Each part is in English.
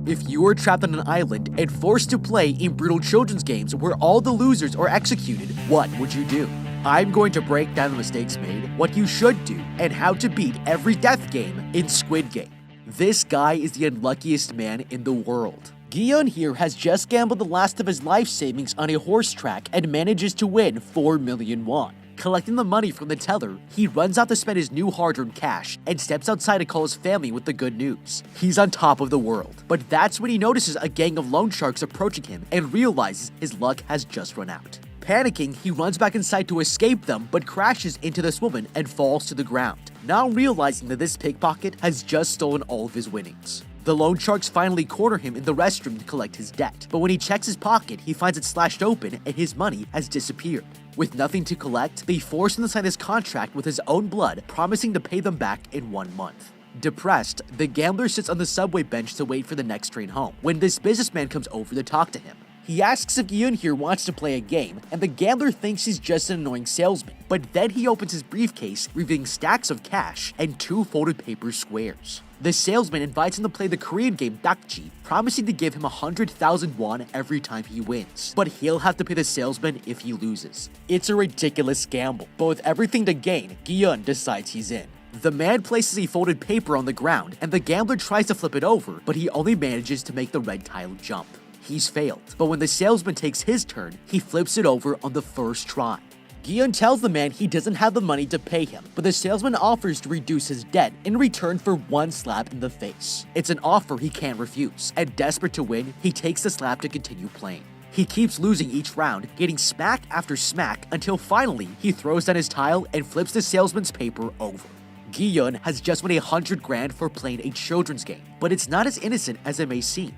If you were trapped on an island and forced to play in brutal children's games where all the losers are executed, what would you do? I'm going to break down the mistakes made, what you should do, and how to beat every death game in Squid Game. This guy is the unluckiest man in the world. Gion here has just gambled the last of his life savings on a horse track and manages to win 4 million won. Collecting the money from the teller, he runs out to spend his new hard-earned cash and steps outside to call his family with the good news. He's on top of the world, but that's when he notices a gang of loan sharks approaching him and realizes his luck has just run out. Panicking, he runs back inside to escape them but crashes into this woman and falls to the ground, now realizing that this pickpocket has just stolen all of his winnings. The loan sharks finally corner him in the restroom to collect his debt, but when he checks his pocket, he finds it slashed open and his money has disappeared. With nothing to collect, they force him to sign his contract with his own blood, promising to pay them back in 1 month. Depressed, the gambler sits on the subway bench to wait for the next train home, when this businessman comes over to talk to him. He asks if Yoon here wants to play a game, and the gambler thinks he's just an annoying salesman, but then he opens his briefcase, revealing stacks of cash and 2 folded paper squares. The salesman invites him to play the Korean game Dakji, promising to give him 100,000 won every time he wins, but he'll have to pay the salesman if he loses. It's a ridiculous gamble, but with everything to gain, Gion decides he's in. The man places a folded paper on the ground, and the gambler tries to flip it over, but he only manages to make the red tile jump. He's failed, but when the salesman takes his turn, he flips it over on the first try. Gion tells the man he doesn't have the money to pay him, but the salesman offers to reduce his debt in return for 1 slap in the face. It's an offer he can't refuse, and desperate to win, he takes the slap to continue playing. He keeps losing each round, getting smack after smack, until finally he throws down his tile and flips the salesman's paper over. Gion has just won 100 grand for playing a children's game, but it's not as innocent as it may seem.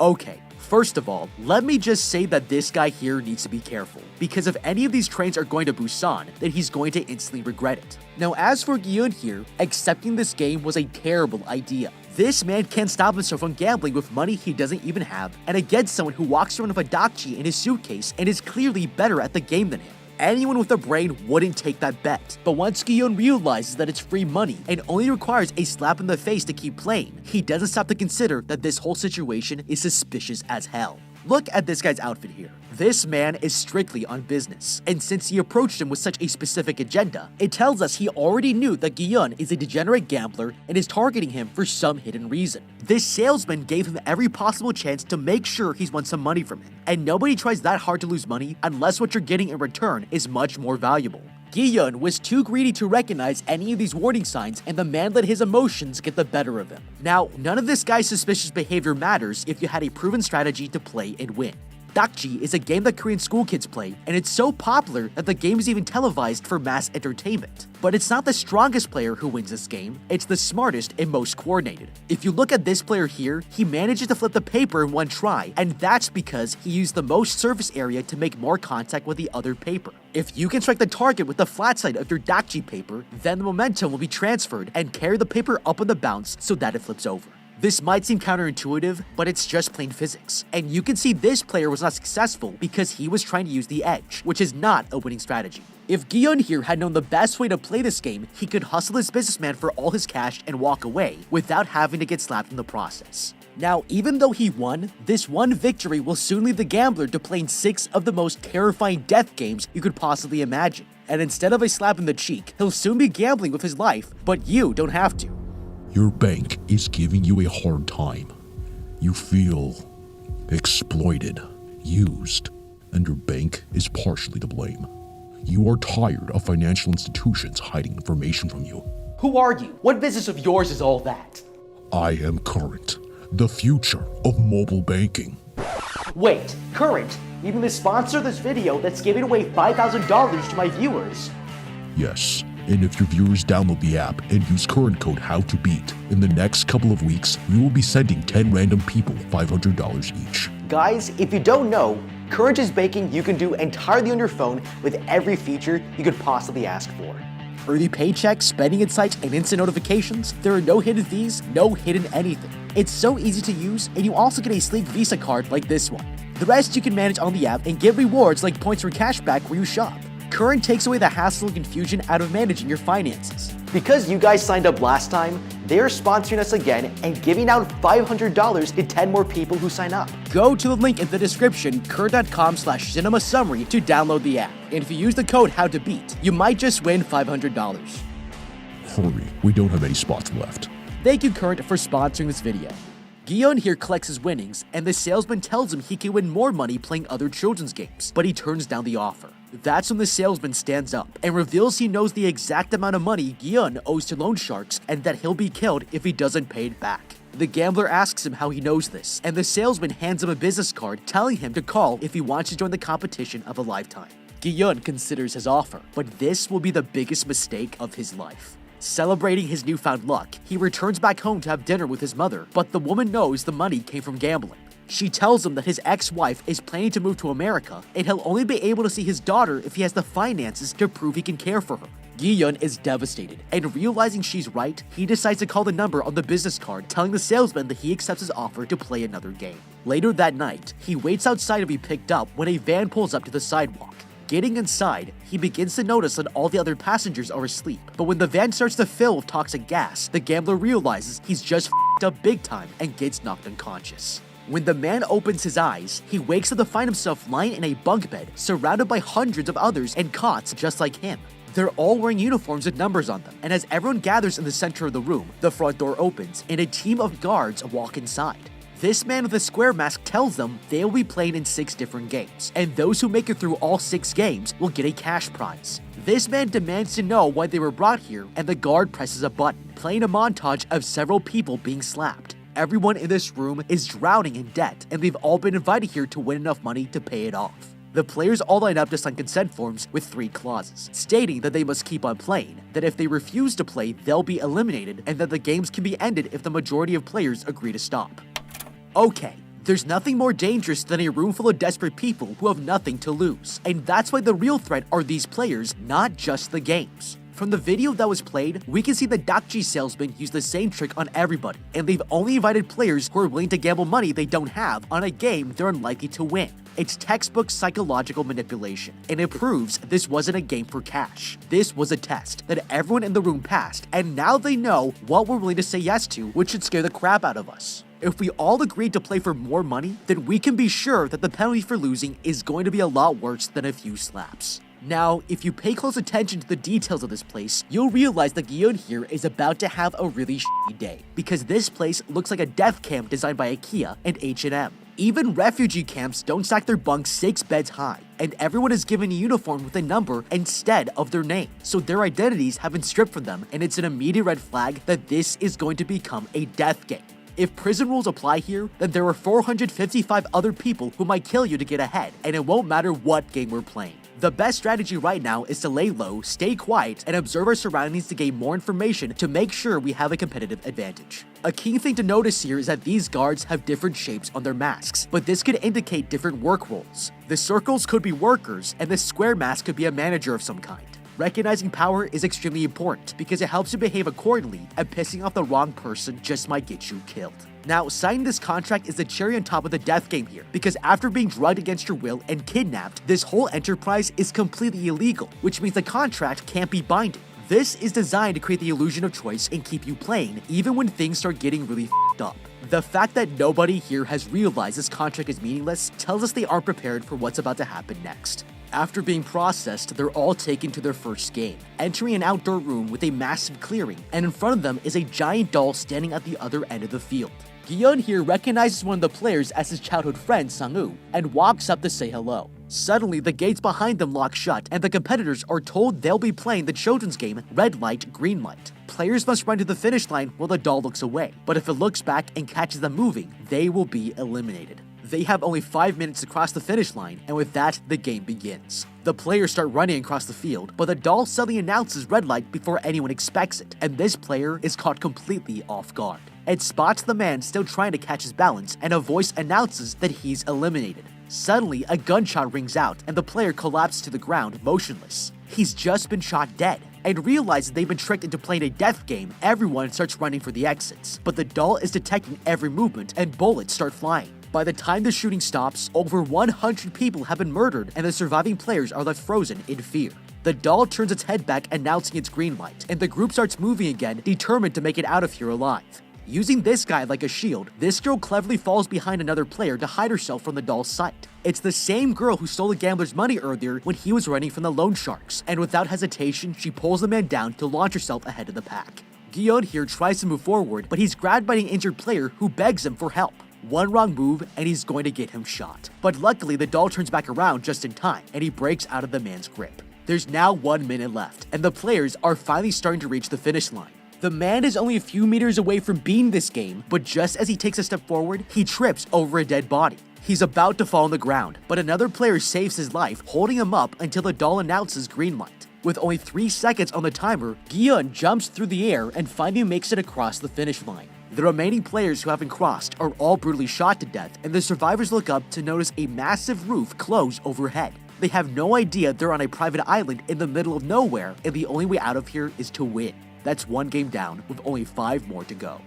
Okay, first of all, let me just say that this guy here needs to be careful, because if any of these trains are going to Busan, then he's going to instantly regret it. Now as for Gion here, accepting this game was a terrible idea. This man can't stop himself from gambling with money he doesn't even have, and against someone who walks around with a dakji in his suitcase and is clearly better at the game than him. Anyone with a brain wouldn't take that bet, but once Gion realizes that it's free money and only requires a slap in the face to keep playing, he doesn't stop to consider that this whole situation is suspicious as hell. Look at this guy's outfit here. This man is strictly on business, and since he approached him with such a specific agenda, it tells us he already knew that Gion is a degenerate gambler and is targeting him for some hidden reason. This salesman gave him every possible chance to make sure he's won some money from him, and nobody tries that hard to lose money unless what you're getting in return is much more valuable. Gion was too greedy to recognize any of these warning signs, and the man let his emotions get the better of him. Now, none of this guy's suspicious behavior matters if you had a proven strategy to play and win. Dakji is a game that Korean school kids play, and it's so popular that the game is even televised for mass entertainment. But it's not the strongest player who wins this game, it's the smartest and most coordinated. If you look at this player here, he manages to flip the paper in 1 try, and that's because he used the most surface area to make more contact with the other paper. If you can strike the target with the flat side of your Dakji paper, then the momentum will be transferred and carry the paper up on the bounce so that it flips over. This might seem counterintuitive, but it's just plain physics. And you can see this player was not successful because he was trying to use the edge, which is not a winning strategy. If Gion here had known the best way to play this game, he could hustle this businessman for all his cash and walk away without having to get slapped in the process. Now, even though he won, this one victory will soon lead the gambler to playing 6 of the most terrifying death games you could possibly imagine. And instead of a slap in the cheek, he'll soon be gambling with his life, but you don't have to. Your bank is giving you a hard time. You feel exploited, used, and your bank is partially to blame. You are tired of financial institutions hiding information from you. Who are you? What business of yours is all that? I am Current, the future of mobile banking. Wait, Current? Even the sponsor of this video that's giving away $5,000 to my viewers? Yes. And if your viewers download the app and use current code HOWTOBEAT, in the next couple of weeks, we will be sending 10 random people $500 each. Guys, if you don't know, Current is banking you can do entirely on your phone with every feature you could possibly ask for. Early paychecks, spending insights, and instant notifications. There are no hidden fees, no hidden anything. It's so easy to use, and you also get a sleek Visa card like this one. The rest you can manage on the app and get rewards like points for cashback where you shop. Current takes away the hassle and confusion out of managing your finances. Because you guys signed up last time, They are sponsoring us again and giving out $500 to 10 more people who sign up. Go to the link in the description, current.com/cinemasummary to download the app. And if you use the code HOWTOBEAT, you might just win $500. Hurry, we don't have any spots left. Thank you, Current, for sponsoring this video. Guillaume here collects his winnings, and the salesman tells him he can win more money playing other children's games, but he turns down the offer. That's when the salesman stands up and reveals he knows the exact amount of money Guillaume owes to loan sharks and that he'll be killed if he doesn't pay it back. The gambler asks him how he knows this, and the salesman hands him a business card telling him to call if he wants to join the competition of a lifetime. Guillaume considers his offer, but this will be the biggest mistake of his life. Celebrating his newfound luck, he returns back home to have dinner with his mother, but the woman knows the money came from gambling. She tells him that his ex-wife is planning to move to America, and he'll only be able to see his daughter if he has the finances to prove he can care for her. Guillaume is devastated, and realizing she's right, he decides to call the number on the business card, telling the salesman that he accepts his offer to play another game. Later that night, he waits outside to be picked up when a van pulls up to the sidewalk. Getting inside, he begins to notice that all the other passengers are asleep. But when the van starts to fill with toxic gas, the gambler realizes he's just f***ed up big time and gets knocked unconscious. When the man opens his eyes, he wakes up to find himself lying in a bunk bed, surrounded by hundreds of others and cots just like him. They're all wearing uniforms with numbers on them, and as everyone gathers in the center of the room, the front door opens and a team of guards walk inside. This man with a square mask tells them they will be playing in 6 different games, and those who make it through all 6 games will get a cash prize. This man demands to know why they were brought here, and the guard presses a button, playing a montage of several people being slapped. Everyone in this room is drowning in debt, and they've all been invited here to win enough money to pay it off. The players all line up to sign consent forms with 3 clauses, stating that they must keep on playing, that if they refuse to play, they'll be eliminated, and that the games can be ended if the majority of players agree to stop. Okay, there's nothing more dangerous than a room full of desperate people who have nothing to lose, and that's why the real threat are these players, not just the games. From the video that was played, we can see the Dakji salesman use the same trick on everybody, and they've only invited players who are willing to gamble money they don't have on a game they're unlikely to win. It's textbook psychological manipulation, and it proves this wasn't a game for cash. This was a test that everyone in the room passed, and now they know what we're willing to say yes to, which should scare the crap out of us. If we all agreed to play for more money, then we can be sure that the penalty for losing is going to be a lot worse than a few slaps. Now, if you pay close attention to the details of this place, you'll realize that Guillaume here is about to have a really shitty day, because this place looks like a death camp designed by IKEA and H&M. Even refugee camps don't stack their bunks 6 beds high, and everyone is given a uniform with a number instead of their name, so their identities have been stripped from them, and it's an immediate red flag that this is going to become a death game. If prison rules apply here, then there are 455 other people who might kill you to get ahead, and it won't matter what game we're playing. The best strategy right now is to lay low, stay quiet, and observe our surroundings to gain more information to make sure we have a competitive advantage. A key thing to notice here is that these guards have different shapes on their masks, but this could indicate different work roles. The circles could be workers, and the square mask could be a manager of some kind. Recognizing power is extremely important because it helps you behave accordingly, and pissing off the wrong person just might get you killed. Now, signing this contract is the cherry on top of the death game here, because after being drugged against your will and kidnapped, this whole enterprise is completely illegal, which means the contract can't be binding. This is designed to create the illusion of choice and keep you playing, even when things start getting really f***ed up. The fact that nobody here has realized this contract is meaningless tells us they aren't prepared for what's about to happen next. After being processed, they're all taken to their first game, entering an outdoor room with a massive clearing, and in front of them is a giant doll standing at the other end of the field. Guillaume here recognizes one of the players as his childhood friend Sang-woo, and walks up to say hello. Suddenly, the gates behind them lock shut, and the competitors are told they'll be playing the children's game Red Light, Green Light. Players must run to the finish line while the doll looks away, but if it looks back and catches them moving, they will be eliminated. They have only 5 minutes to cross the finish line, and with that, the game begins. The players start running across the field, but the doll suddenly announces red light before anyone expects it, and this player is caught completely off guard. It spots the man still trying to catch his balance, and a voice announces that he's eliminated. Suddenly, a gunshot rings out, and the player collapses to the ground, motionless. He's just been shot dead. And realizing they've been tricked into playing a death game, everyone starts running for the exits. But the doll is detecting every movement, and bullets start flying. By the time the shooting stops, over 100 people have been murdered, and the surviving players are left frozen in fear. The the doll turns its head back, announcing its green light, and the group starts moving again, determined to make it out of here alive. Using this guy like a shield, this girl cleverly falls behind another player to hide herself from the doll's sight. It's the same girl who stole the gambler's money earlier when he was running from the loan sharks, and without hesitation, she pulls the man down to launch herself ahead of the pack. Guillaume here tries to move forward, but he's grabbed by an injured player who begs him for help. One wrong move and he's going to get him shot. But luckily, the doll turns back around just in time, and he breaks out of the man's grip. There's now 1 minute left, and the players are finally starting to reach the finish line. The man is only a few meters away from beating this game, but just as he takes a step forward, he trips over a dead body. He's about to fall on the ground, but another player saves his life, holding him up until the doll announces green light. With only 3 seconds on the timer, Guillaume jumps through the air and finally makes it across the finish line. The remaining players who haven't crossed are all brutally shot to death, and the survivors look up to notice a massive roof close overhead. They have no idea they're on a private island in the middle of nowhere, and the only way out of here is to win. That's 1 game down with only 5 more to go.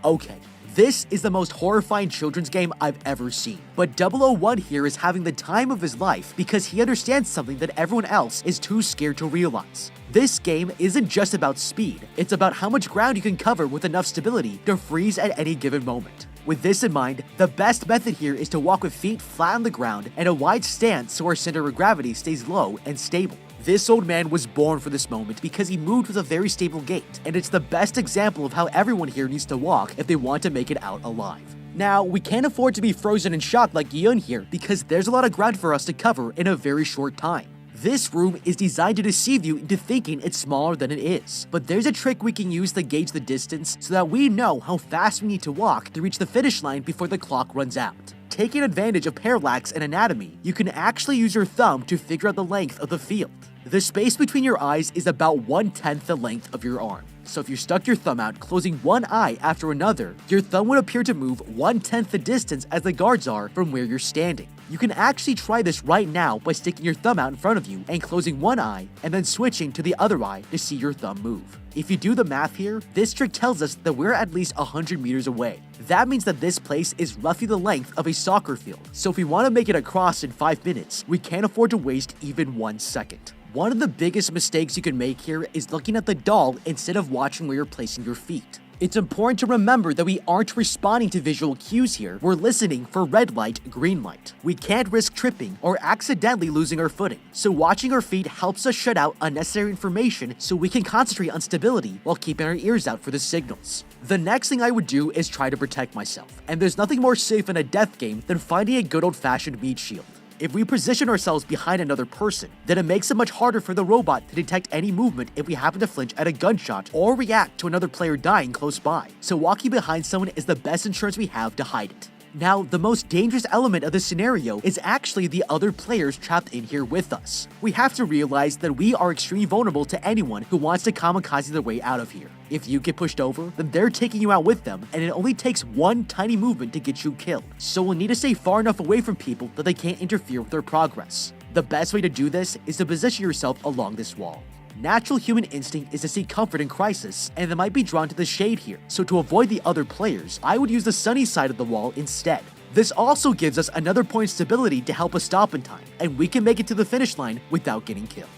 Okay, this is the most horrifying children's game I've ever seen, but 001 here is having the time of his life because he understands something that everyone else is too scared to realize. This game isn't just about speed, it's about how much ground you can cover with enough stability to freeze at any given moment. With this in mind, the best method here is to walk with feet flat on the ground and a wide stance so our center of gravity stays low and stable. This old man was born for this moment because he moved with a very stable gait, and it's the best example of how everyone here needs to walk if they want to make it out alive. Now, we can't afford to be frozen in shock like Guillaume here because there's a lot of ground for us to cover in a very short time. This room is designed to deceive you into thinking it's smaller than it is, but there's a trick we can use to gauge the distance so that we know how fast we need to walk to reach the finish line before the clock runs out. Taking advantage of parallax and anatomy, you can actually use your thumb to figure out the length of the field. The space between your eyes is about 1/10 the length of your arm. So if you stuck your thumb out, closing one eye after another, your thumb would appear to move 1/10 the distance as the guards are from where you're standing. You can actually try this right now by sticking your thumb out in front of you and closing one eye and then switching to the other eye to see your thumb move. If you do the math here, this trick tells us that we're at least 100 meters away. That means that this place is roughly the length of a soccer field. So if we want to make it across in 5 minutes, we can't afford to waste even 1 second. One of the biggest mistakes you can make here is looking at the doll instead of watching where you're placing your feet. It's important to remember that we aren't responding to visual cues here, we're listening for red light, green light. We can't risk tripping or accidentally losing our footing, so watching our feet helps us shut out unnecessary information so we can concentrate on stability while keeping our ears out for the signals. The next thing I would do is try to protect myself, and there's nothing more safe in a death game than finding a good old-fashioned meat shield. If we position ourselves behind another person, then it makes it much harder for the robot to detect any movement if we happen to flinch at a gunshot or react to another player dying close by. So walking behind someone is the best insurance we have to hide it. Now, the most dangerous element of this scenario is actually the other players trapped in here with us. We have to realize that we are extremely vulnerable to anyone who wants to kamikaze their way out of here. If you get pushed over, then they're taking you out with them, and it only takes one tiny movement to get you killed. So we'll need to stay far enough away from people that they can't interfere with their progress. The best way to do this is to position yourself along this wall. Natural human instinct is to seek comfort in crisis, and they might be drawn to the shade here, so to avoid the other players, I would use the sunny side of the wall instead. This also gives us another point of stability to help us stop in time, and we can make it to the finish line without getting killed.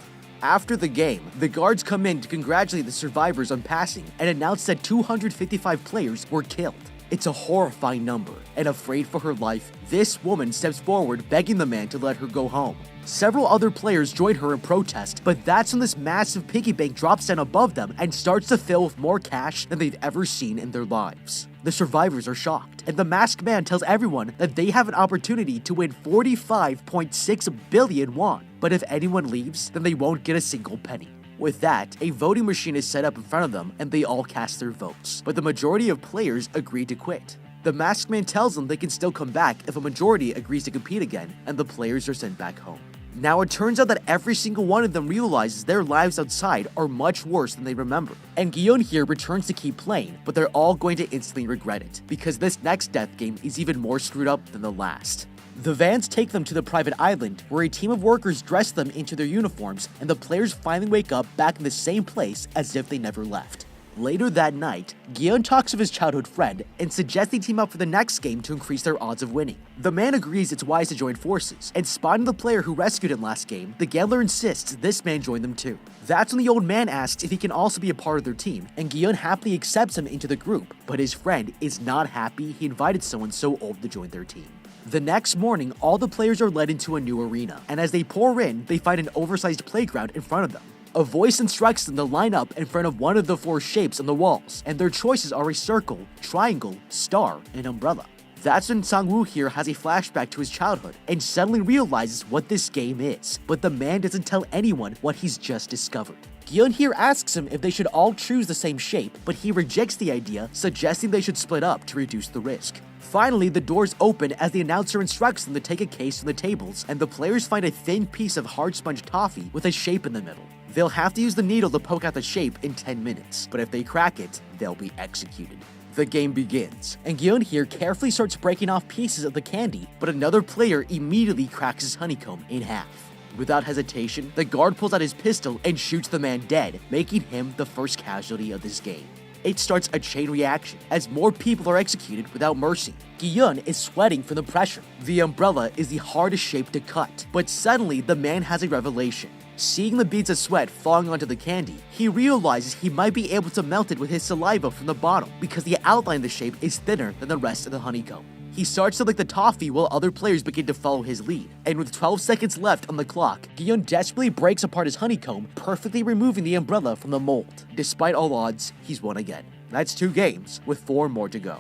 After the game, the guards come in to congratulate the survivors on passing and announce that 255 players were killed. It's a horrifying number, and afraid for her life, this woman steps forward begging the man to let her go home. Several other players join her in protest, but that's when this massive piggy bank drops down above them and starts to fill with more cash than they've ever seen in their lives. The survivors are shocked, and the masked man tells everyone that they have an opportunity to win 45.6 billion won, but if anyone leaves, then they won't get a single penny. With that, a voting machine is set up in front of them and they all cast their votes, but the majority of players agree to quit. The masked man tells them they can still come back if a majority agrees to compete again, and the players are sent back home. Now it turns out that every single one of them realizes their lives outside are much worse than they remember, and Guillaume here returns to keep playing, but they're all going to instantly regret it, because this next death game is even more screwed up than the last. The vans take them to the private island, where a team of workers dress them into their uniforms, and the players finally wake up back in the same place as if they never left. Later that night, Gion talks with his childhood friend and suggests they team up for the next game to increase their odds of winning. The man agrees it's wise to join forces, and spotting the player who rescued him last game, the gambler insists this man join them too. That's when the old man asks if he can also be a part of their team, and Gion happily accepts him into the group, but his friend is not happy he invited someone so old to join their team. The next morning, all the players are led into a new arena, and as they pour in, they find an oversized playground in front of them. A voice instructs them to line up in front of one of the 4 shapes on the walls, and their choices are a circle, triangle, star, and umbrella. That's when Sang-woo here has a flashback to his childhood and suddenly realizes what this game is, but the man doesn't tell anyone what he's just discovered. Gion here asks him if they should all choose the same shape, but he rejects the idea, suggesting they should split up to reduce the risk. Finally, the doors open as the announcer instructs them to take a case from the tables, and the players find a thin piece of hard sponge toffee with a shape in the middle. They'll have to use the needle to poke out the shape in 10 minutes, but if they crack it, they'll be executed. The game begins, and Gion here carefully starts breaking off pieces of the candy, but another player immediately cracks his honeycomb in half. Without hesitation, the guard pulls out his pistol and shoots the man dead, making him the first casualty of this game. It starts a chain reaction, as more people are executed without mercy. Gion is sweating from the pressure. The umbrella is the hardest shape to cut, but suddenly the man has a revelation. Seeing the beads of sweat falling onto the candy, he realizes he might be able to melt it with his saliva from the bottom because the outline of the shape is thinner than the rest of the honeycomb. He starts to lick the toffee while other players begin to follow his lead, and with 12 seconds left on the clock, Gion desperately breaks apart his honeycomb, perfectly removing the umbrella from the mold. Despite all odds, he's won again. That's 2 games, with 4 more to go.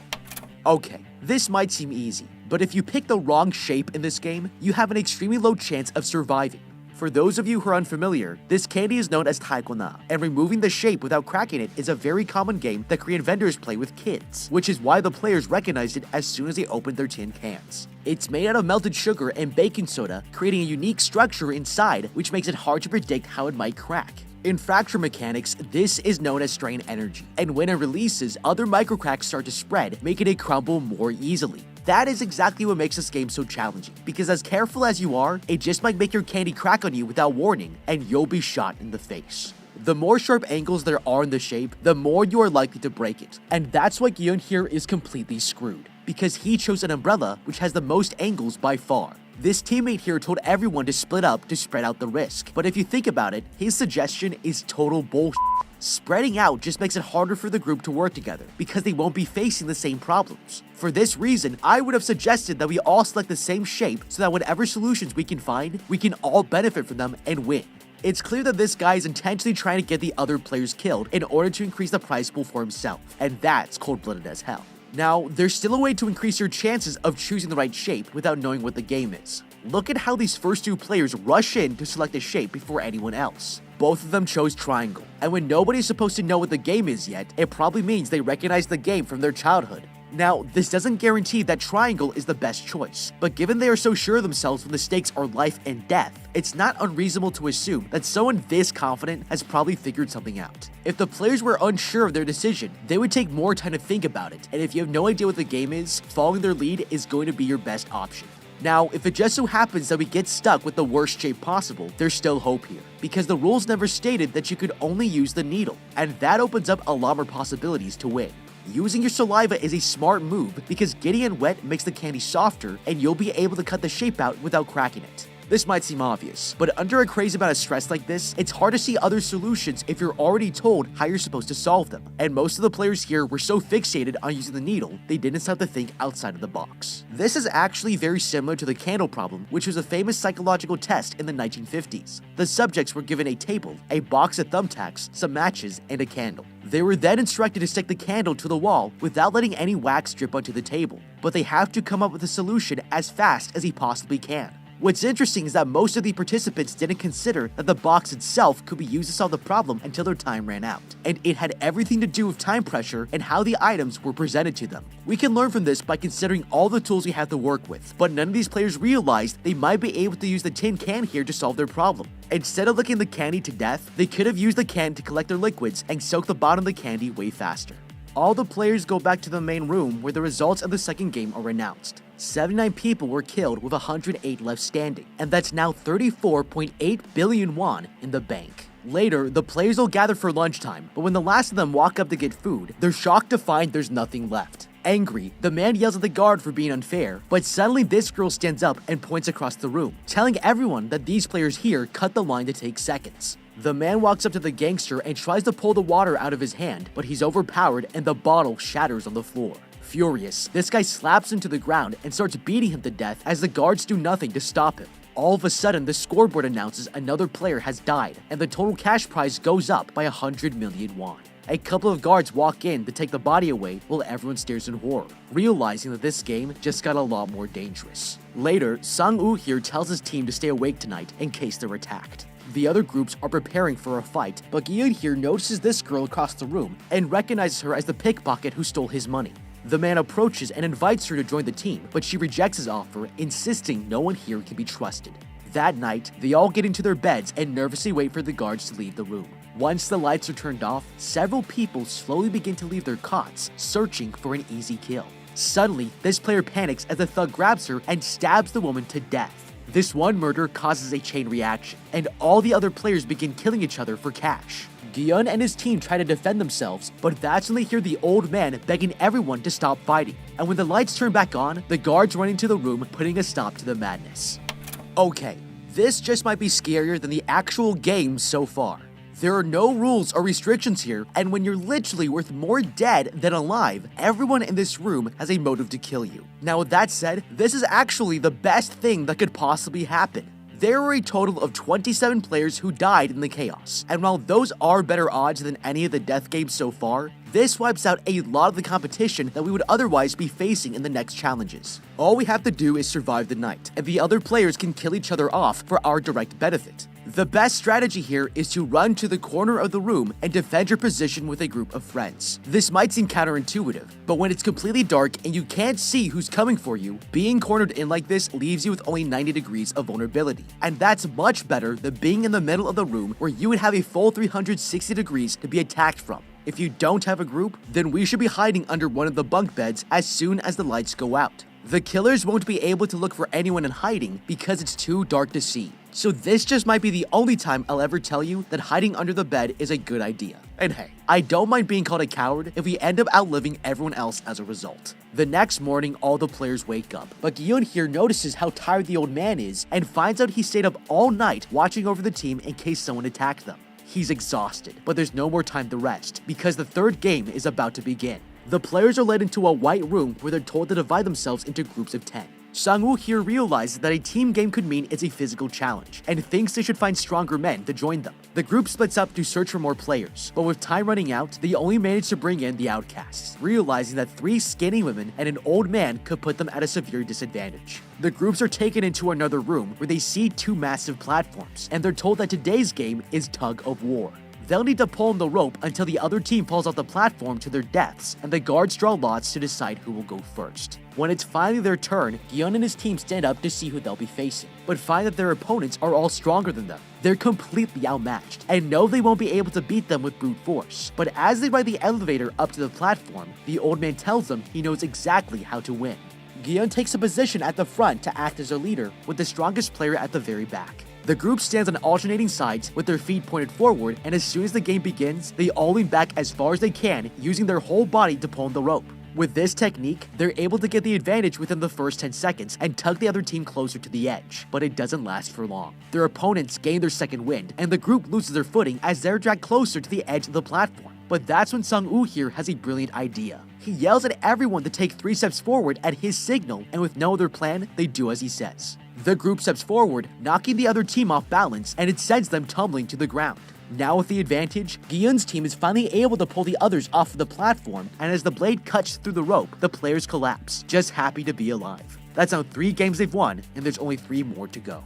Okay, this might seem easy, but if you pick the wrong shape in this game, you have an extremely low chance of surviving. For those of you who are unfamiliar, this candy is known as taekwondo, and removing the shape without cracking it is a very common game that Korean vendors play with kids, which is why the players recognized it as soon as they opened their tin cans. It's made out of melted sugar and baking soda, creating a unique structure inside, which makes it hard to predict how it might crack. In fracture mechanics, this is known as strain energy, and when it releases, other microcracks start to spread, making it crumble more easily. That is exactly what makes this game so challenging, because as careful as you are, it just might make your candy crack on you without warning, and you'll be shot in the face. The more sharp angles there are in the shape, the more you are likely to break it, and that's why Gion here is completely screwed, because he chose an umbrella which has the most angles by far. This teammate here told everyone to split up to spread out the risk, but if you think about it, his suggestion is total bullshit. Spreading out just makes it harder for the group to work together, because they won't be facing the same problems. For this reason, I would have suggested that we all select the same shape so that whatever solutions we can find, we can all benefit from them and win. It's clear that this guy is intentionally trying to get the other players killed in order to increase the prize pool for himself, and that's cold-blooded as hell. Now, there's still a way to increase your chances of choosing the right shape without knowing what the game is. Look at how these first 2 players rush in to select a shape before anyone else. Both of them chose triangle, and when nobody's supposed to know what the game is yet, it probably means they recognize the game from their childhood. Now, this doesn't guarantee that triangle is the best choice, but given they are so sure of themselves when the stakes are life and death, it's not unreasonable to assume that someone this confident has probably figured something out. If the players were unsure of their decision, they would take more time to think about it, and if you have no idea what the game is, following their lead is going to be your best option. Now, if it just so happens that we get stuck with the worst shape possible, there's still hope here, because the rules never stated that you could only use the needle, and that opens up a lot more possibilities to win. Using your saliva is a smart move because getting it wet makes the candy softer and you'll be able to cut the shape out without cracking it. This might seem obvious, but under a crazy amount of stress like this, it's hard to see other solutions if you're already told how you're supposed to solve them. And most of the players here were so fixated on using the needle, they didn't start to think outside of the box. This is actually very similar to the candle problem, which was a famous psychological test in the 1950s. The subjects were given a table, a box of thumbtacks, some matches, and a candle. They were then instructed to stick the candle to the wall without letting any wax drip onto the table, but they have to come up with a solution as fast as he possibly can. What's interesting is that most of the participants didn't consider that the box itself could be used to solve the problem until their time ran out, and it had everything to do with time pressure and how the items were presented to them. We can learn from this by considering all the tools we have to work with, but none of these players realized they might be able to use the tin can here to solve their problem. Instead of licking the candy to death, they could have used the can to collect their liquids and soak the bottom of the candy way faster. All the players go back to the main room where the results of the second game are announced. 79 people were killed with 108 left standing, and that's now 34.8 billion won in the bank. Later, the players will gather for lunchtime, but when the last of them walk up to get food, they're shocked to find there's nothing left. Angry, the man yells at the guard for being unfair, but suddenly this girl stands up and points across the room, telling everyone that these players here cut the line to take seconds. The man walks up to the gangster and tries to pull the water out of his hand, but he's overpowered and the bottle shatters on the floor. Furious, this guy slaps him to the ground and starts beating him to death as the guards do nothing to stop him. All of a sudden, the scoreboard announces another player has died, and the total cash prize goes up by 100 million won. A couple of guards walk in to take the body away while everyone stares in horror, realizing that this game just got a lot more dangerous. Later, Sang-woo here tells his team to stay awake tonight in case they're attacked. The other groups are preparing for a fight, but Gi-eun here notices this girl across the room and recognizes her as the pickpocket who stole his money. The man approaches and invites her to join the team, but she rejects his offer, insisting no one here can be trusted. That night, they all get into their beds and nervously wait for the guards to leave the room. Once the lights are turned off, several people slowly begin to leave their cots, searching for an easy kill. Suddenly, this player panics as the thug grabs her and stabs the woman to death. This one murder causes a chain reaction, and all the other players begin killing each other for cash. Gi-eun and his team try to defend themselves, but that's when they hear the old man begging everyone to stop fighting. And when the lights turn back on, the guards run into the room, putting a stop to the madness. Okay, this just might be scarier than the actual game so far. There are no rules or restrictions here, and when you're literally worth more dead than alive, everyone in this room has a motive to kill you. Now with that said, this is actually the best thing that could possibly happen. There were a total of 27 players who died in the chaos, and while those are better odds than any of the death games so far, this wipes out a lot of the competition that we would otherwise be facing in the next challenges. All we have to do is survive the night, and the other players can kill each other off for our direct benefit. The best strategy here is to run to the corner of the room and defend your position with a group of friends. This might seem counterintuitive, but when it's completely dark and you can't see who's coming for you, being cornered in like this leaves you with only 90 degrees of vulnerability. And that's much better than being in the middle of the room where you would have a full 360 degrees to be attacked from. If you don't have a group, then we should be hiding under one of the bunk beds as soon as the lights go out. The killers won't be able to look for anyone in hiding because it's too dark to see. So this just might be the only time I'll ever tell you that hiding under the bed is a good idea. And hey, I don't mind being called a coward if we end up outliving everyone else as a result. The next morning, all the players wake up, but Gi-eun here notices how tired the old man is and finds out he stayed up all night watching over the team in case someone attacked them. He's exhausted, but there's no more time to rest because the third game is about to begin. The players are led into a white room where they're told to divide themselves into groups of 10. Sang-woo here realizes that a team game could mean it's a physical challenge, and thinks they should find stronger men to join them. The group splits up to search for more players, but with time running out, they only manage to bring in the outcasts, realizing that 3 skinny women and an old man could put them at a severe disadvantage. The groups are taken into another room where they see 2 massive platforms, and they're told that today's game is tug of war. They'll need to pull on the rope until the other team falls off the platform to their deaths, and the guards draw lots to decide who will go first. When it's finally their turn, Gi-eun and his team stand up to see who they'll be facing, but find that their opponents are all stronger than them. They're completely outmatched, and know they won't be able to beat them with brute force. But as they ride the elevator up to the platform, the old man tells them he knows exactly how to win. Gi-eun takes a position at the front to act as a leader, with the strongest player at the very back. The group stands on alternating sides with their feet pointed forward, and as soon as the game begins, they all lean back as far as they can, using their whole body to pull on the rope. With this technique, they're able to get the advantage within the first 10 seconds and tug the other team closer to the edge, but it doesn't last for long. Their opponents gain their second wind, and the group loses their footing as they're dragged closer to the edge of the platform. But that's when Sang-woo here has a brilliant idea. He yells at everyone to take 3 steps forward at his signal, and with no other plan, they do as he says. The group steps forward, knocking the other team off balance, and it sends them tumbling to the ground. Now with the advantage, Gi-eun's team is finally able to pull the others off of the platform, and as the blade cuts through the rope, the players collapse, just happy to be alive. That's now 3 games they've won, and there's only 3 more to go.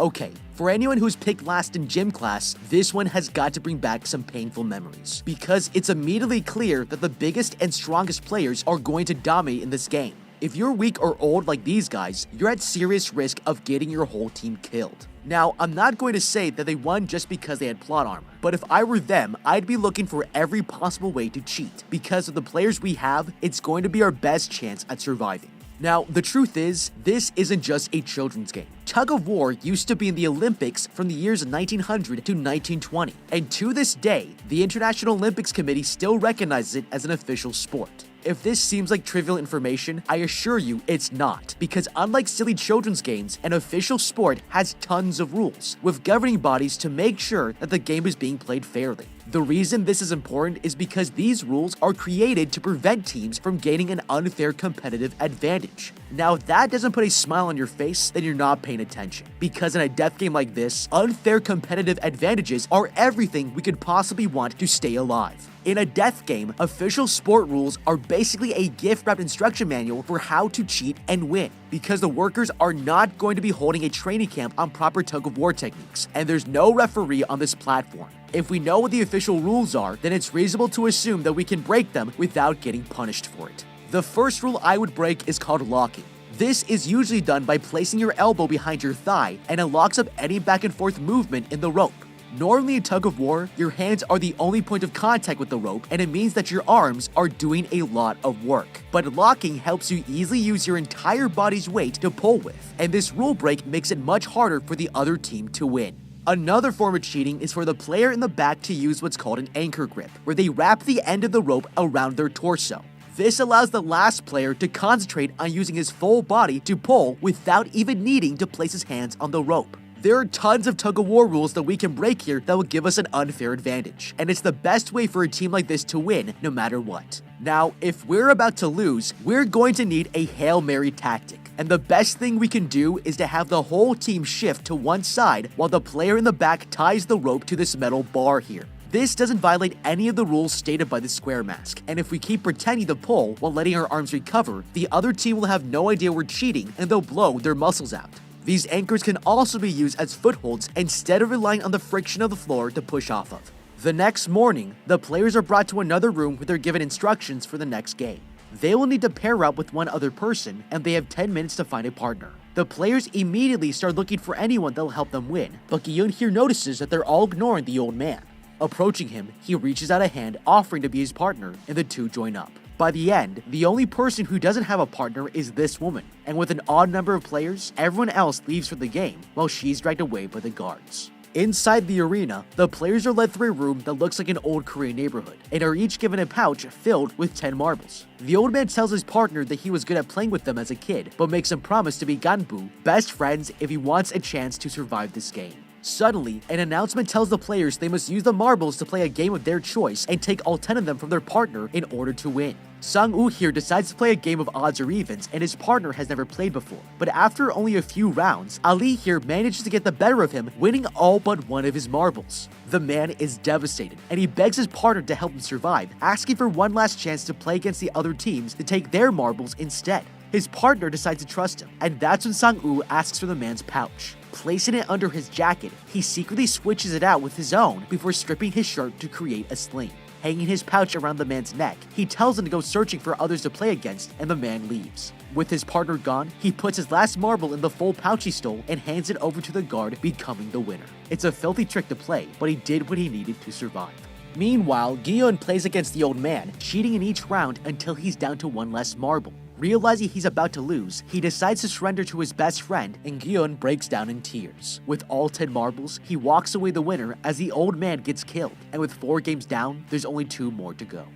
Okay, for anyone who's picked last in gym class, this one has got to bring back some painful memories, because it's immediately clear that the biggest and strongest players are going to dominate in this game. If you're weak or old like these guys, you're at serious risk of getting your whole team killed. Now, I'm not going to say that they won just because they had plot armor, but if I were them, I'd be looking for every possible way to cheat. Because of the players we have, it's going to be our best chance at surviving. Now, the truth is, this isn't just a children's game. Tug of war used to be in the Olympics from the years 1900 to 1920, and to this day, the International Olympics Committee still recognizes it as an official sport. If this seems like trivial information, I assure you it's not, because unlike silly children's games, an official sport has tons of rules, with governing bodies to make sure that the game is being played fairly. The reason this is important is because these rules are created to prevent teams from gaining an unfair competitive advantage. Now, if that doesn't put a smile on your face, then you're not paying attention. Because in a death game like this, unfair competitive advantages are everything we could possibly want to stay alive. In a death game, official sport rules are basically a gift-wrapped instruction manual for how to cheat and win, because the workers are not going to be holding a training camp on proper tug-of-war techniques, and there's no referee on this platform. If we know what the official rules are, then it's reasonable to assume that we can break them without getting punished for it. The first rule I would break is called locking. This is usually done by placing your elbow behind your thigh, and it locks up any back and forth movement in the rope. Normally in tug of war, your hands are the only point of contact with the rope, and it means that your arms are doing a lot of work. But locking helps you easily use your entire body's weight to pull with, and this rule break makes it much harder for the other team to win. Another form of cheating is for the player in the back to use what's called an anchor grip, where they wrap the end of the rope around their torso. This allows the last player to concentrate on using his full body to pull without even needing to place his hands on the rope. There are tons of tug-of-war rules that we can break here that will give us an unfair advantage, and it's the best way for a team like this to win no matter what. Now, if we're about to lose, we're going to need a Hail Mary tactic, and the best thing we can do is to have the whole team shift to one side while the player in the back ties the rope to this metal bar here. This doesn't violate any of the rules stated by the square mask, and if we keep pretending to pull while letting our arms recover, the other team will have no idea we're cheating and they'll blow their muscles out. These anchors can also be used as footholds instead of relying on the friction of the floor to push off of. The next morning, the players are brought to another room where they're given instructions for the next game. They will need to pair up with one other person, and they have 10 minutes to find a partner. The players immediately start looking for anyone that'll help them win, but Gyun here notices that they're all ignoring the old man. Approaching him, he reaches out a hand offering to be his partner, and the two join up. By the end, the only person who doesn't have a partner is this woman, and with an odd number of players, everyone else leaves for the game while she's dragged away by the guards. Inside the arena, the players are led through a room that looks like an old Korean neighborhood, and are each given a pouch filled with 10 marbles. The old man tells his partner that he was good at playing with them as a kid, but makes him promise to be ganbu, best friends, if he wants a chance to survive this game. Suddenly, an announcement tells the players they must use the marbles to play a game of their choice and take all 10 of them from their partner in order to win. Sang-woo here decides to play a game of odds or evens, and his partner has never played before. But after only a few rounds, Ali here manages to get the better of him, winning all but one of his marbles. The man is devastated, and he begs his partner to help him survive, asking for one last chance to play against the other teams to take their marbles instead. His partner decides to trust him, and that's when Sang-woo asks for the man's pouch. Placing it under his jacket, he secretly switches it out with his own before stripping his shirt to create a sling. Hanging his pouch around the man's neck, he tells him to go searching for others to play against, and the man leaves. With his partner gone, he puts his last marble in the full pouch he stole and hands it over to the guard, becoming the winner. It's a filthy trick to play, but he did what he needed to survive. Meanwhile, Gyun plays against the old man, cheating in each round until he's down to one less marble. Realizing he's about to lose, he decides to surrender to his best friend, and Gyun breaks down in tears. With all 10 marbles, he walks away the winner as the old man gets killed, and with 4 games down, there's only 2 more to go.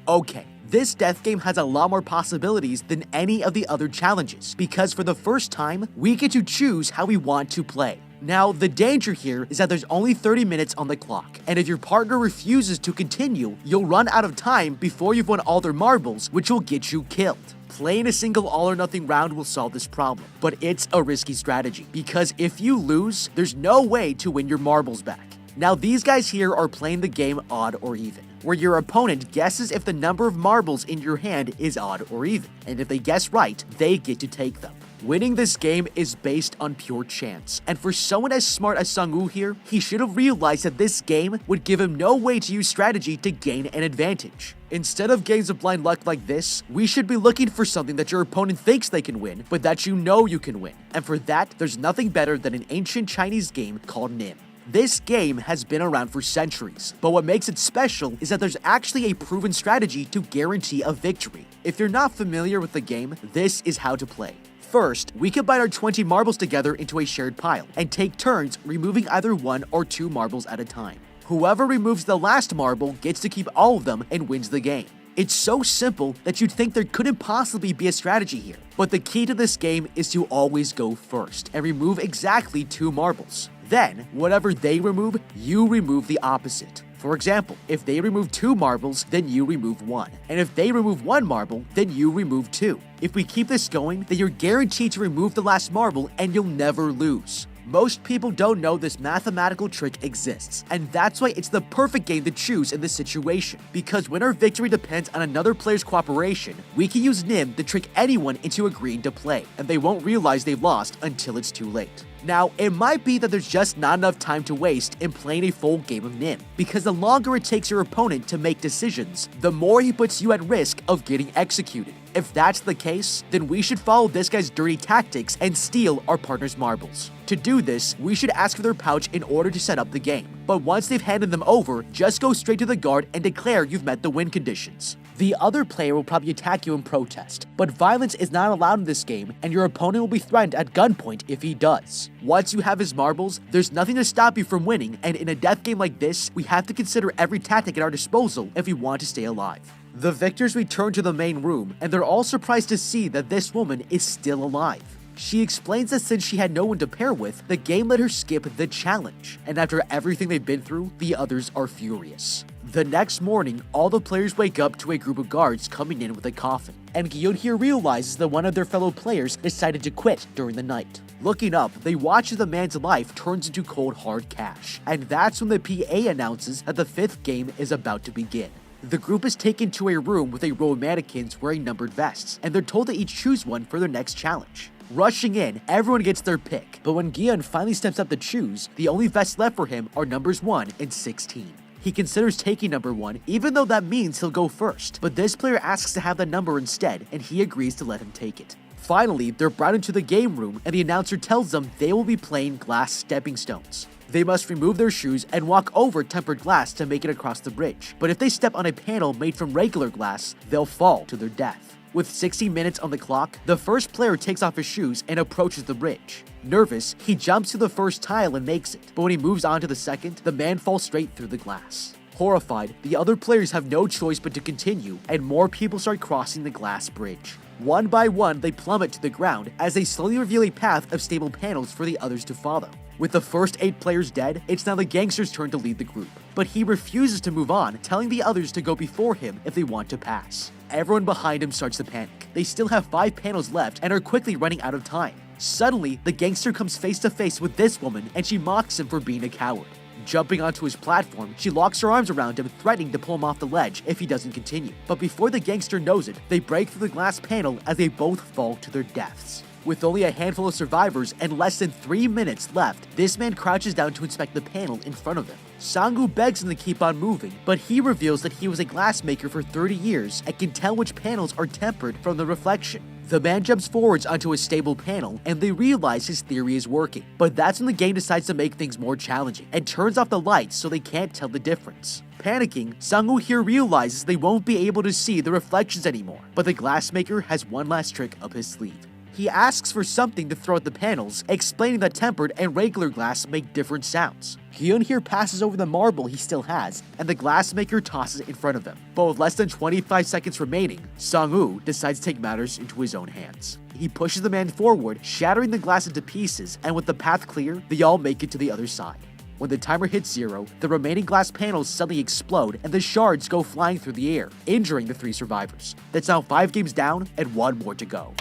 Okay, this death game has a lot more possibilities than any of the other challenges, because for the first time, we get to choose how we want to play. Now, the danger here is that there's only 30 minutes on the clock, and if your partner refuses to continue, you'll run out of time before you've won all their marbles, which will get you killed. Playing a single all-or-nothing round will solve this problem, but it's a risky strategy, because if you lose, there's no way to win your marbles back. Now, these guys here are playing the game odd or even, where your opponent guesses if the number of marbles in your hand is odd or even, and if they guess right, they get to take them. Winning this game is based on pure chance, and for someone as smart as Sang-woo here, he should have realized that this game would give him no way to use strategy to gain an advantage. Instead of games of blind luck like this, we should be looking for something that your opponent thinks they can win, but that you know you can win. And for that, there's nothing better than an ancient Chinese game called Nim. This game has been around for centuries, but what makes it special is that there's actually a proven strategy to guarantee a victory. If you're not familiar with the game, this is how to play. First, we combine our 20 marbles together into a shared pile and take turns removing either 1 or 2 marbles at a time. Whoever removes the last marble gets to keep all of them and wins the game. It's so simple that you'd think there couldn't possibly be a strategy here. But the key to this game is to always go first and remove exactly 2 marbles. Then, whatever they remove, you remove the opposite. For example, if they remove 2 marbles, then you remove 1. And if they remove 1 marble, then you remove 2. If we keep this going, then you're guaranteed to remove the last marble and you'll never lose. Most people don't know this mathematical trick exists, and that's why it's the perfect game to choose in this situation. Because when our victory depends on another player's cooperation, we can use Nim to trick anyone into agreeing to play, and they won't realize they've lost until it's too late. Now, it might be that there's just not enough time to waste in playing a full game of Nim, because the longer it takes your opponent to make decisions, the more he puts you at risk of getting executed. If that's the case, then we should follow this guy's dirty tactics and steal our partner's marbles. To do this, we should ask for their pouch in order to set up the game. But once they've handed them over, just go straight to the guard and declare you've met the win conditions. The other player will probably attack you in protest, but violence is not allowed in this game, and your opponent will be threatened at gunpoint if he does. Once you have his marbles, there's nothing to stop you from winning, and in a death game like this, we have to consider every tactic at our disposal if we want to stay alive. The victors return to the main room, and they're all surprised to see that this woman is still alive. She explains that since she had no one to pair with, the game let her skip the challenge, and after everything they've been through, the others are furious. The next morning, all the players wake up to a group of guards coming in with a coffin, and Gion here realizes that one of their fellow players decided to quit during the night. Looking up, they watch as the man's life turns into cold hard cash, and that's when the PA announces that the 5th game is about to begin. The group is taken to a room with a row of mannequins wearing numbered vests, and they're told to each choose one for their next challenge. Rushing in, everyone gets their pick, but when Gion finally steps up to choose, the only vests left for him are numbers 1 and 16. He considers taking number 1, even though that means he'll go first, but this player asks to have the number instead, and he agrees to let him take it. Finally, they're brought into the game room, and the announcer tells them they will be playing glass stepping stones. They must remove their shoes and walk over tempered glass to make it across the bridge, but if they step on a panel made from regular glass, they'll fall to their death. With 60 minutes on the clock, the first player takes off his shoes and approaches the bridge. Nervous, he jumps to the first tile and makes it, but when he moves on to the second, the man falls straight through the glass. Horrified, the other players have no choice but to continue, and more people start crossing the glass bridge. One by one, they plummet to the ground as they slowly reveal a path of stable panels for the others to follow. With the first 8 players dead, it's now the gangster's turn to lead the group, but he refuses to move on, telling the others to go before him if they want to pass. Everyone behind him starts to panic. They still have 5 panels left and are quickly running out of time. Suddenly, the gangster comes face to face with this woman and she mocks him for being a coward. Jumping onto his platform, she locks her arms around him, threatening to pull him off the ledge if he doesn't continue. But before the gangster knows it, they break through the glass panel as they both fall to their deaths. With only a handful of survivors and less than 3 minutes left, this man crouches down to inspect the panel in front of him. Sang-woo begs him to keep on moving, but he reveals that he was a glassmaker for 30 years and can tell which panels are tempered from the reflection. The man jumps forwards onto a stable panel, and they realize his theory is working. But that's when the game decides to make things more challenging, and turns off the lights so they can't tell the difference. Panicking, Sang-woo here realizes they won't be able to see the reflections anymore, but the glassmaker has one last trick up his sleeve. He asks for something to throw at the panels, explaining that tempered and regular glass make different sounds. Hyun here passes over the marble he still has, and the glassmaker tosses it in front of him. But with less than 25 seconds remaining, Sang-woo decides to take matters into his own hands. He pushes the man forward, shattering the glass into pieces, and with the path clear, they all make it to the other side. When the timer hits 0, the remaining glass panels suddenly explode and the shards go flying through the air, injuring the 3 survivors. That's now 5 games down and 1 more to go.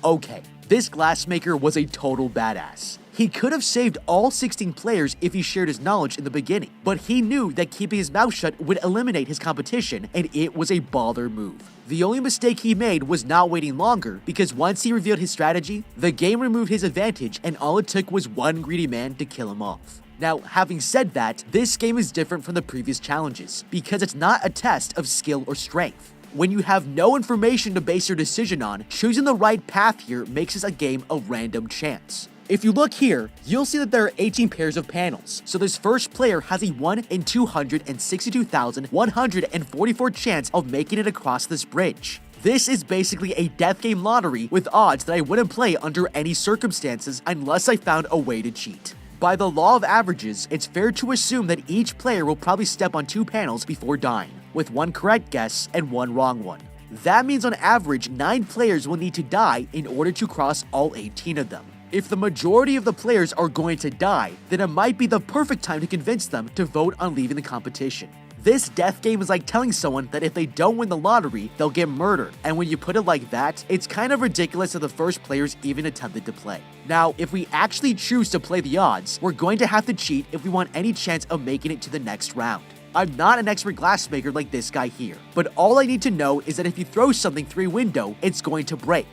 Okay, this glassmaker was a total badass. He could have saved all 16 players if he shared his knowledge in the beginning, but he knew that keeping his mouth shut would eliminate his competition, and it was a baller move. The only mistake he made was not waiting longer, because once he revealed his strategy, the game removed his advantage and all it took was one greedy man to kill him off. Now, having said that, this game is different from the previous challenges, because it's not a test of skill or strength. When you have no information to base your decision on, choosing the right path here makes this a game of random chance. If you look here, you'll see that there are 18 pairs of panels, so this first player has a 1 in 262,144 chance of making it across this bridge. This is basically a death game lottery with odds that I wouldn't play under any circumstances unless I found a way to cheat. By the law of averages, it's fair to assume that each player will probably step on 2 panels before dying, with 1 correct guess and 1 wrong one. That means on average, 9 players will need to die in order to cross all 18 of them. If the majority of the players are going to die, then it might be the perfect time to convince them to vote on leaving the competition. This death game is like telling someone that if they don't win the lottery, they'll get murdered, and when you put it like that, it's kind of ridiculous that the first players even attempted to play. Now, if we actually choose to play the odds, we're going to have to cheat if we want any chance of making it to the next round. I'm not an expert glassmaker like this guy here, but all I need to know is that if you throw something through a window, it's going to break.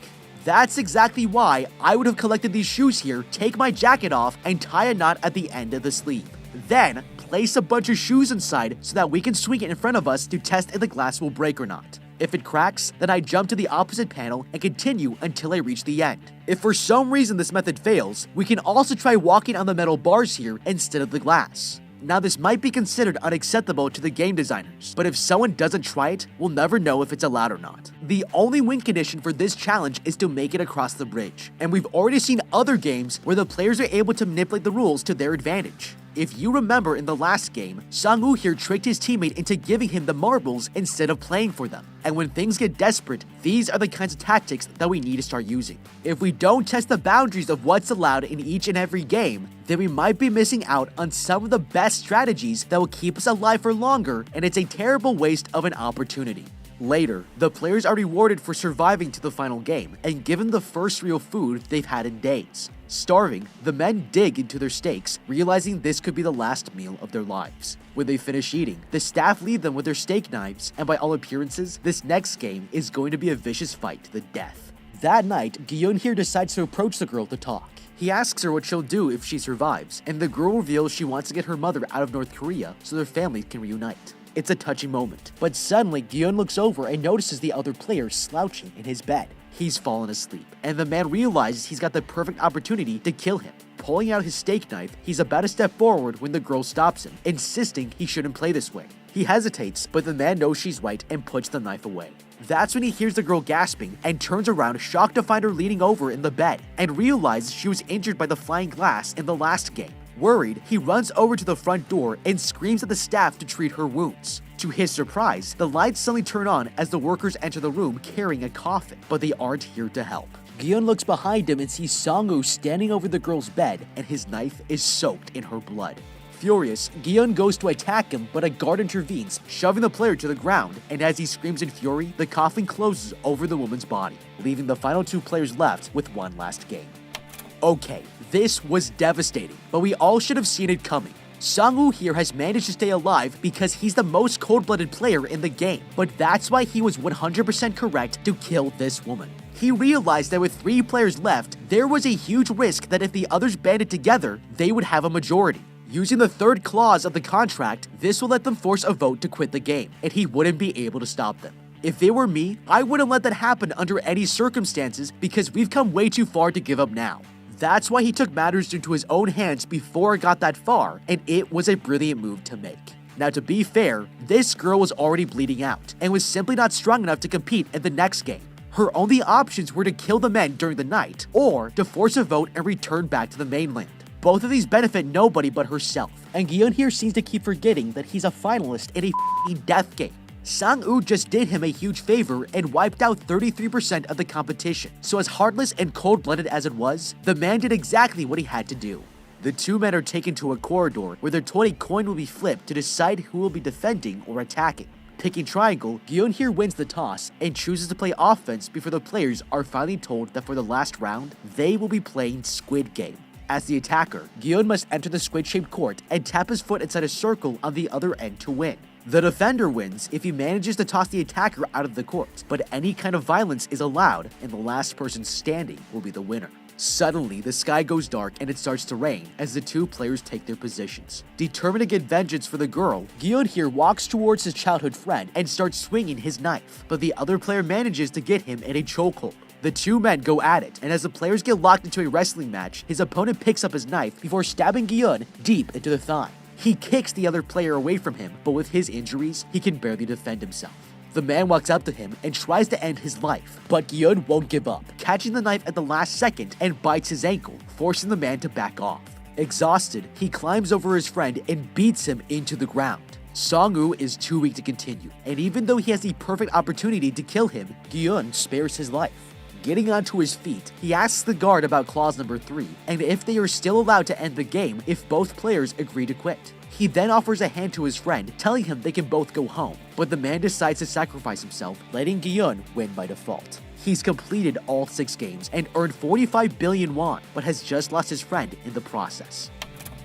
That's exactly why I would have collected these shoes here, take my jacket off, and tie a knot at the end of the sleeve. Then, place a bunch of shoes inside so that we can swing it in front of us to test if the glass will break or not. If it cracks, then I jump to the opposite panel and continue until I reach the end. If for some reason this method fails, we can also try walking on the metal bars here instead of the glass. Now this might be considered unacceptable to the game designers, but if someone doesn't try it, we'll never know if it's allowed or not. The only win condition for this challenge is to make it across the bridge, and we've already seen other games where the players are able to manipulate the rules to their advantage. If you remember in the last game, Sang-woo here tricked his teammate into giving him the marbles instead of playing for them. And when things get desperate, these are the kinds of tactics that we need to start using. If we don't test the boundaries of what's allowed in each and every game, then we might be missing out on some of the best strategies that will keep us alive for longer, and it's a terrible waste of an opportunity. Later, the players are rewarded for surviving to the final game and given the first real food they've had in days. Starving, the men dig into their steaks, realizing this could be the last meal of their lives. When they finish eating, the staff leave them with their steak knives, and by all appearances, this next game is going to be a vicious fight to the death. That night, Gi-yeon here decides to approach the girl to talk. He asks her what she'll do if she survives, and the girl reveals she wants to get her mother out of North Korea so their families can reunite. It's a touching moment, but suddenly Gi-yeon looks over and notices the other player slouching in his bed. He's fallen asleep, and the man realizes he's got the perfect opportunity to kill him. Pulling out his steak knife, he's about to step forward when the girl stops him, insisting he shouldn't play this way. He hesitates, but the man knows she's right and puts the knife away. That's when he hears the girl gasping and turns around, shocked to find her leaning over in the bed, and realizes she was injured by the flying glass in the last game. Worried, he runs over to the front door and screams at the staff to treat her wounds. To his surprise, the lights suddenly turn on as the workers enter the room carrying a coffin, but they aren't here to help. Gi-yeon looks behind him and sees Sang-woo standing over the girl's bed, and his knife is soaked in her blood. Furious, Gi-yeon goes to attack him, but a guard intervenes, shoving the player to the ground, and as he screams in fury, the coffin closes over the woman's body, leaving the final 2 players left with one last game. Okay, this was devastating, but we all should have seen it coming. Sang-woo here has managed to stay alive because he's the most cold-blooded player in the game, but that's why he was 100% correct to kill this woman. He realized that with 3 players left, there was a huge risk that if the others banded together, they would have a majority. Using the 3rd clause of the contract, this will let them force a vote to quit the game, and he wouldn't be able to stop them. If it were me, I wouldn't let that happen under any circumstances because we've come way too far to give up now. That's why he took matters into his own hands before it got that far, and it was a brilliant move to make. Now to be fair, this girl was already bleeding out, and was simply not strong enough to compete in the next game. Her only options were to kill the men during the night, or to force a vote and return back to the mainland. Both of these benefit nobody but herself, and Gi-yeon here seems to keep forgetting that he's a finalist in a f***ing death game. Sang-woo just did him a huge favor and wiped out 33% of the competition, so as heartless and cold-blooded as it was, the man did exactly what he had to do. The 2 men are taken to a corridor where they're told a coin will be flipped to decide who will be defending or attacking. Picking triangle, Gi-yeon here wins the toss and chooses to play offense before the players are finally told that for the last round, they will be playing Squid Game. As the attacker, Gi-yeon must enter the squid-shaped court and tap his foot inside a circle on the other end to win. The defender wins if he manages to toss the attacker out of the court, but any kind of violence is allowed, and the last person standing will be the winner. Suddenly, the sky goes dark and it starts to rain as the 2 players take their positions. Determined to get vengeance for the girl, Gi-yeon here walks towards his childhood friend and starts swinging his knife, but the other player manages to get him in a chokehold. The two men go at it, and as the players get locked into a wrestling match, his opponent picks up his knife before stabbing Gyun deep into the thigh. He kicks the other player away from him, but with his injuries, he can barely defend himself. The man walks up to him and tries to end his life, but Gyun won't give up, catching the knife at the last second and bites his ankle, forcing the man to back off. Exhausted, he climbs over his friend and beats him into the ground. Song-woo is too weak to continue, and even though he has the perfect opportunity to kill him, Gyun spares his life. Getting onto his feet, he asks the guard about clause number 3, and if they are still allowed to end the game if both players agree to quit. He then offers a hand to his friend, telling him they can both go home, but the man decides to sacrifice himself, letting Gyun win by default. He's completed all 6 games and earned 45 billion won, but has just lost his friend in the process.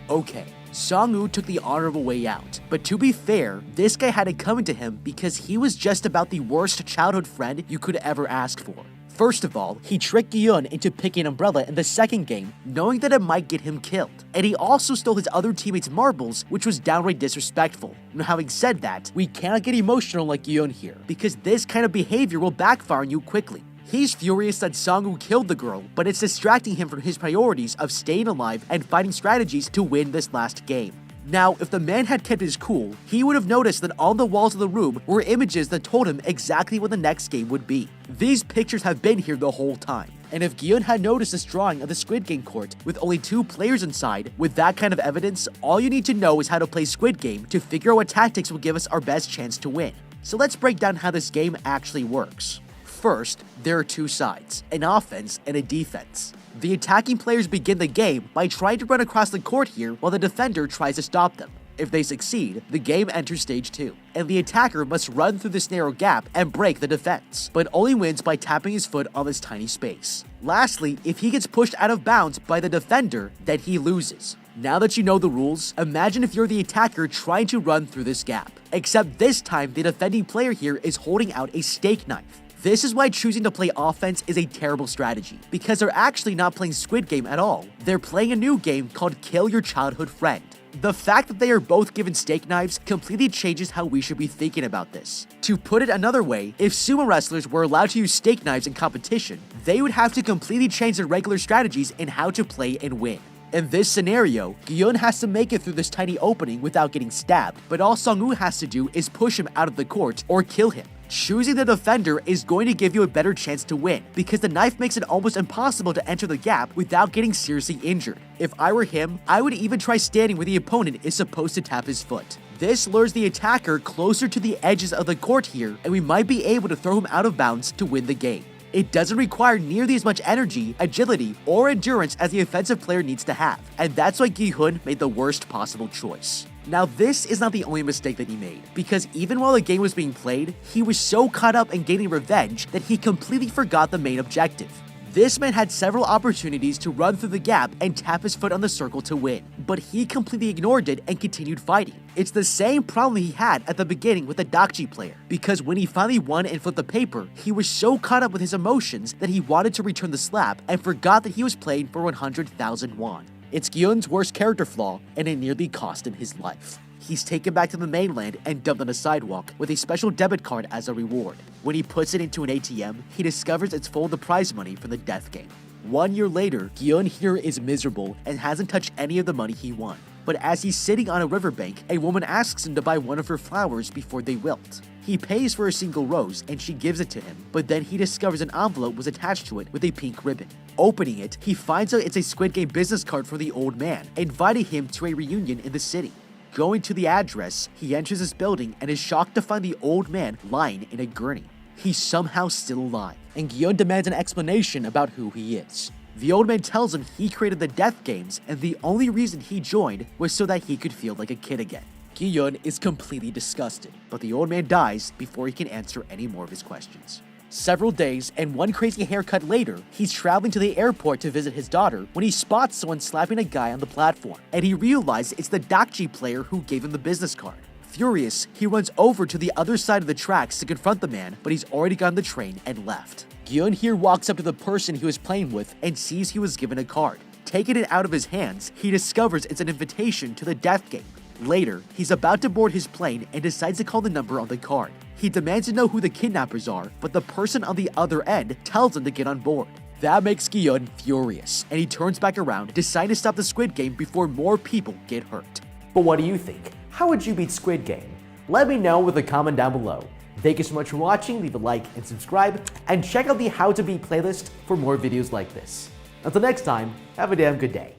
Okay, Song-woo took the honorable way out, but to be fair, this guy had it coming to him because he was just about the worst childhood friend you could ever ask for. First of all, he tricked Gyun into picking an umbrella in the second game, knowing that it might get him killed. And he also stole his other teammates' marbles, which was downright disrespectful. Now, having said that, we cannot get emotional like Gyun here, because this kind of behavior will backfire on you quickly. He's furious that Song-woo killed the girl, but it's distracting him from his priorities of staying alive and finding strategies to win this last game. Now, if the man had kept his cool, he would have noticed that on the walls of the room were images that told him exactly what the next game would be. These pictures have been here the whole time. And if Gyun had noticed this drawing of the Squid Game court with only 2 players inside, with that kind of evidence, all you need to know is how to play Squid Game to figure out what tactics will give us our best chance to win. So let's break down how this game actually works. First, there are 2 sides, an offense and a defense. The attacking players begin the game by trying to run across the court here while the defender tries to stop them. If they succeed, the game enters stage 2, and the attacker must run through this narrow gap and break the defense, but only wins by tapping his foot on this tiny space. Lastly, if he gets pushed out of bounds by the defender, then he loses. Now that you know the rules, imagine if you're the attacker trying to run through this gap. Except this time, the defending player here is holding out a steak knife. This is why choosing to play offense is a terrible strategy, because they're actually not playing Squid Game at all. They're playing a new game called Kill Your Childhood Friend. The fact that they are both given steak knives completely changes how we should be thinking about this. To put it another way, if sumo wrestlers were allowed to use steak knives in competition, they would have to completely change their regular strategies in how to play and win. In this scenario, Gyun has to make it through this tiny opening without getting stabbed, but all Song-woo has to do is push him out of the court or kill him. Choosing the defender is going to give you a better chance to win, because the knife makes it almost impossible to enter the gap without getting seriously injured. If I were him, I would even try standing where the opponent is supposed to tap his foot. This lures the attacker closer to the edges of the court here, and we might be able to throw him out of bounds to win the game. It doesn't require nearly as much energy, agility, or endurance as the offensive player needs to have, and that's why Gi-hun made the worst possible choice. Now, this is not the only mistake that he made, because even while the game was being played, he was so caught up in gaining revenge that he completely forgot the main objective. This man had several opportunities to run through the gap and tap his foot on the circle to win, but he completely ignored it and continued fighting. It's the same problem he had at the beginning with the Dakji player, because when he finally won and flipped the paper, he was so caught up with his emotions that he wanted to return the slap and forgot that he was playing for 100,000 won. It's Gyun's worst character flaw, and it nearly cost him his life. He's taken back to the mainland and dumped on a sidewalk with a special debit card as a reward. When he puts it into an ATM, he discovers it's full of the prize money from the death game. 1 year later, Gyun here is miserable and hasn't touched any of the money he won. But as he's sitting on a riverbank, a woman asks him to buy one of her flowers before they wilt. He pays for a single rose and she gives it to him, but then he discovers an envelope was attached to it with a pink ribbon. Opening it, he finds out it's a Squid Game business card for the old man, inviting him to a reunion in the city. Going to the address, he enters his building and is shocked to find the old man lying in a gurney. He's somehow still alive, and Gyun demands an explanation about who he is. The old man tells him he created the death games and the only reason he joined was so that he could feel like a kid again. Gyun is completely disgusted, but the old man dies before he can answer any more of his questions. Several days and one crazy haircut later, he's traveling to the airport to visit his daughter when he spots someone slapping a guy on the platform, and he realizes it's the Dakji player who gave him the business card. Furious, he runs over to the other side of the tracks to confront the man, but he's already gotten the train and left. Gyun here walks up to the person he was playing with and sees he was given a card. Taking it out of his hands, he discovers it's an invitation to the death game. Later, he's about to board his plane and decides to call the number on the card. He demands to know who the kidnappers are, but the person on the other end tells him to get on board. That makes Gi-yeon furious, and he turns back around, deciding to stop the Squid Game before more people get hurt. But what do you think? How would you beat Squid Game? Let me know with a comment down below. Thank you so much for watching, leave a like and subscribe, and check out the How to Beat playlist for more videos like this. Until next time, have a damn good day.